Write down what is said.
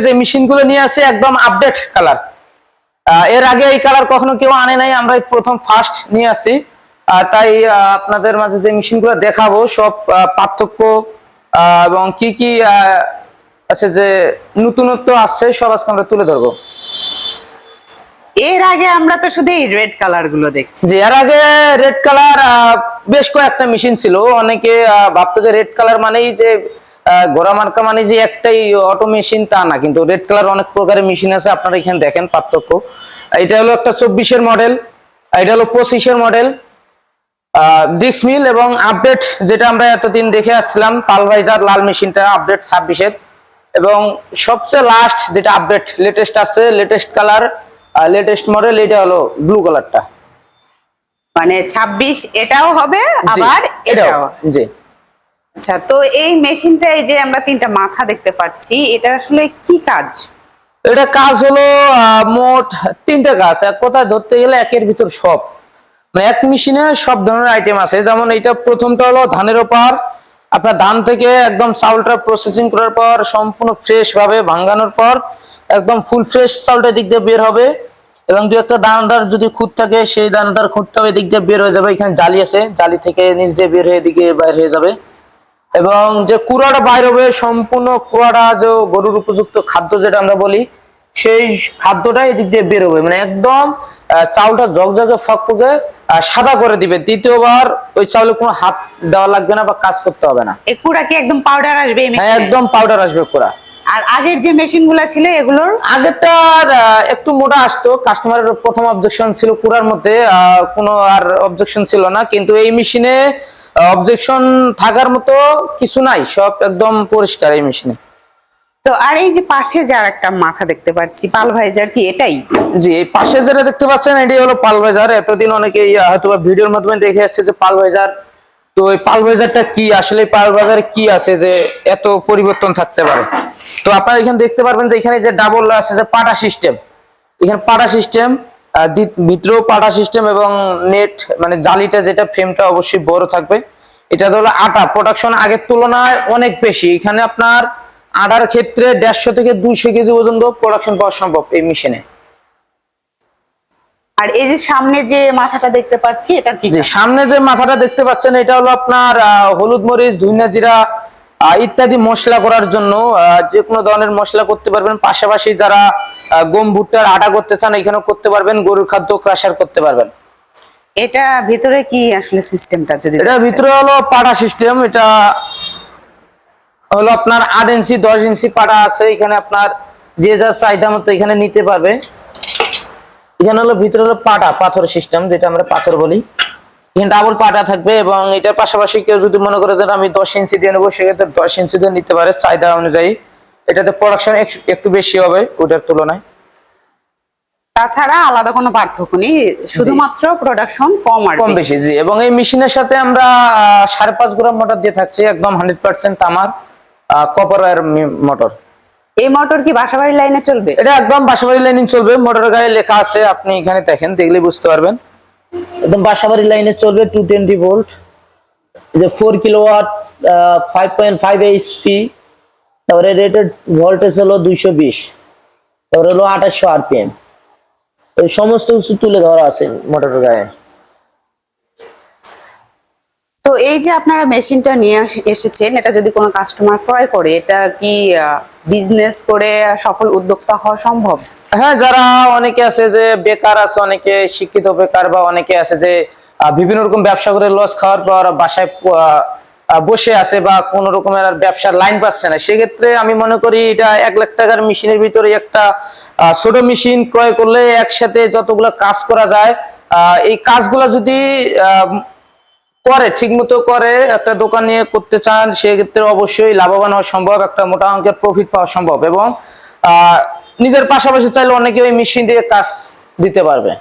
যে মেশিনগুলো নিয়ে আসে একদম আপডেট কালার। এর আগে এই কালার কখনো কেউ আনে নাই, আমরা প্রথম ফার্স্ট নিয়ে আসি। তাই আপনাদের মাঝে যে মেশিনগুলো দেখাবো সব পার্থক্য এবং কি কি আছে যে নতুনত্ব আসছে সব আজকে আমরা তুলে ধরবো। এর আগে আমরা তো শুধু এই রেড কালার গুলো দেখছি। জি, এর আগে রেড কালার বেশ কয়েকটা মেশিন ছিল। অনেকে ভাবতো যে রেড কালার মানেই যে গোড়া মার্কা মানে যে একটাই অটো মেশিন, তা না, কিন্তু রেড কালার অনেক প্রকারের মেশিন আছে। আপনারা এখানে দেখেন পার্থক্য। এটা হলো একটা 24-এর মডেল, এটা হলো 25-এর মডেল ডিক্স মিল এবং আপডেট যেটা আমরা এতদিন দেখে আসছিলাম পালভাইজার লাল মেশিনটা আপডেট 26-এর, এবং সবচেয়ে লাস্ট যেটা আপডেট লেটেস্ট আছে, লেটেস্ট কালার লেটেস্ট মডেল, এটা হলো ব্লু কালারটা। মানে 26 এটাও হবে আবার এটাও। জি। আচ্ছা, তো এই মেশিনটা এই যে আমরা তিনটা মাথা দেখতে পাচ্ছি, এটা আসলে কি কাজ? এটা কাজ হলো মোট 3টা কাজ। এক কথায় ধরতে গেলে একের ভিতর সব, মানে এক মেশিনে সব ধরনের আইটেম আছে। যেমন এটা প্রথমটা হলো ধানের ওপার। আপনার ধান থেকে একদম চাউলটা প্রসেসিং করার পর সম্পূর্ণ ফ্রেশ ভাবে ভাঙানোর পর একদম ফুল ফ্রেশ চাউলটা দিক দিয়ে বের হবে, এবং দু একটা দানাদার যদি খুঁত থাকে সেই দানাদার খুঁতটাও এদিক দিয়ে বের হয়ে যাবে। এখানে জালি আছে, জালি থেকে নিচ দিয়ে বের হয়ে এদিকে বাইর হয়ে যাবে, এবং যে কুড়াটা বাইর হবে সম্পূর্ণ কুড়াটা যে গরুর উপযুক্ত খাদ্য যেটা আমরা বলি, সেই খাদ্যটা এদিক দিয়ে বের হবে, মানে একদম চাউলটা জগজগে ফকফকে সাদা করে দিবে। দ্বিতীয়বার ওই চাউলে কোনো হাত দেওয়া লাগবে না বা কাজ করতে হবে না। এই কুড়া কি একদম পাউডার আসবে এই মেশিনে? একদম পাউডার আসবে কুড়া। আর আগের যে মেশিন গুলা ছিল এগুলোর আগেরটা একটু মোটা আসতো, কাস্টমারের প্রথম অবজেকশন ছিল কুড়ার মধ্যে, কোনো আর অবজেকশন ছিল না। কিন্তু এই মেশিনে অবজেকশন থাকার মতো কিছু নাই, সব একদম পরিষ্কার এই মেশিনে। তো আর এই যে পাশে যার একটা মাথা দেখতে পাচ্ছি পালভাইজার, কি এটাই? জি, এই পাশে যেটা দেখতে পাচ্ছেন এটাই হলো পালভাইজার। এতদিন অনেকে হয়তো ভিডিওর মাধ্যমে দেখে আসছে যে পালভাইজার, তো এই পালভাইজারটা কি, আসলে পালভাইজারে কি আছে যে এত পরিবর্তন থাকতে পারে। তো আপনারা এখানে দেখতে পারবেন যে এখানে যে ডাবল আছে যে পাটা সিস্টেম, এখানে পাটা সিস্টেম, ভিতরেও পাটা সিস্টেম, এবং নেট মানে জালিটা যেটা ফ্রেমটা অবশ্যই বড় থাকবে। এটা হলো আটা প্রোডাকশন আগের তুলনায় অনেক বেশি। এখানে আপনার আটার ক্ষেত্রে 150 থেকে 200 কেজি পর্যন্ত প্রোডাকশন পাওয়া সম্ভব এই মেশিনে। আর এই যে সামনে যে মাথাটা দেখতে পাচ্ছি এটা কি? সামনে যে মাথাটা দেখতে পাচ্ছেন এটা হলো আপনার হলুদ মরিচ ধনিয়া জিরা ইত্যাদি মশলা করার জন্য। যে কোনো ধরনের মশলা করতে পারবেন, পাশাপাশি যারা গম ভুট্টার আটা করতে চান এখানেও করতে পারবেন, গরুর খাদ্য ক্রাশার করতে পারবেন। এটা ভিতরে কি আসলে সিস্টেমটা যদি? এটা ভিতরে হলো পাটা সিস্টেম। এটা হলো আপনার 8 ইঞ্চি 10 ইঞ্চি পাটা আছে। এখানে আপনার যে যার চাহিদা মতো এখানে নিতে পারবে। এখানে হলো ভিতরে হলো পাটা পাথর সিস্টেম, যেটা আমরা পাথর বলি। এখানে ডাবল পাটা থাকবে, এবং এটার পাশাপাশি কেউ যদি মনে করে যে আমি 10 ইঞ্চি দিয়ে নেবো, সেক্ষেত্রে 10 ইঞ্চি দিয়ে নিতে পারে চাহিদা অনুযায়ী। এটাতে প্রোডাকশন একটু বেশি হবে ওটার তুলনায়। তাছাড়া আলাদা কোনো পার্থক্য নেই, শুধুমাত্র প্রোডাকশন কম আর কম বেশি। জি, এবং এই মেশিনের সাথে আমরা 5.5 গ্রাম মোটর দিয়ে থাকছি, একদম 100% তামার কপার ওয়্যার মোটর। এই মোটর কি বাসাবাড়ি লাইনে চলবে? এটা একদম বাসাবাড়ি লাইনে চলবে। মোটরের গায়ে লেখা আছে, আপনি এখানে দেখেন, দেখলে বুঝতে পারবেন। একদম বাসাবাড়ি লাইনে চলবে 220 ভোল্ট, যে 4 কিলোওয়াট, 5.5 এইচপি, তারপরে রেটেড ভোল্টেজ হলো 220, তারপরে হলো 2800 আরপিএম। এই সমস্ত কিছু তুলে ধরা আছে মোটরের গায়ে। তো এই যে আপনারা মেশিনটা নিয়ে এসেছেন, এটা যদি কোনো কাস্টমার ক্রয় করে, এটা কি বিজনেস করে সফল উদ্যোক্তা হওয়া সম্ভব? হ্যাঁ, যারা অনেকে আছে যে বেকার আছে, অনেকে শিক্ষিত বেকার, বা অনেকে আছে যে বিভিন্ন রকম ব্যবসা করে লস খাওয়ার পর বাসায় বসে আছে বা কোন রকমের আর ব্যবসার লাইন পাচ্ছে না, সেক্ষেত্রে আমি মনে করি এটা 1 লাখ টাকার মেশিনের ভিতরে একটা ছোট মেশিন ক্রয় করলে একসাথে যতগুলো কাজ করা যায়, এই কাজগুলা যদি করে ঠিক মতো করে একটা দোকান নিয়ে করতে চান, সেক্ষেত্রে অবশ্যই লাভবান হওয়া সম্ভব, একটা মোটা অঙ্কের প্রফিট পাওয়া সম্ভব, এবং নিজের পাশাপাশি চাইলে অনেকে ওই মেশিন দিয়ে কাজ দিতে পারবে।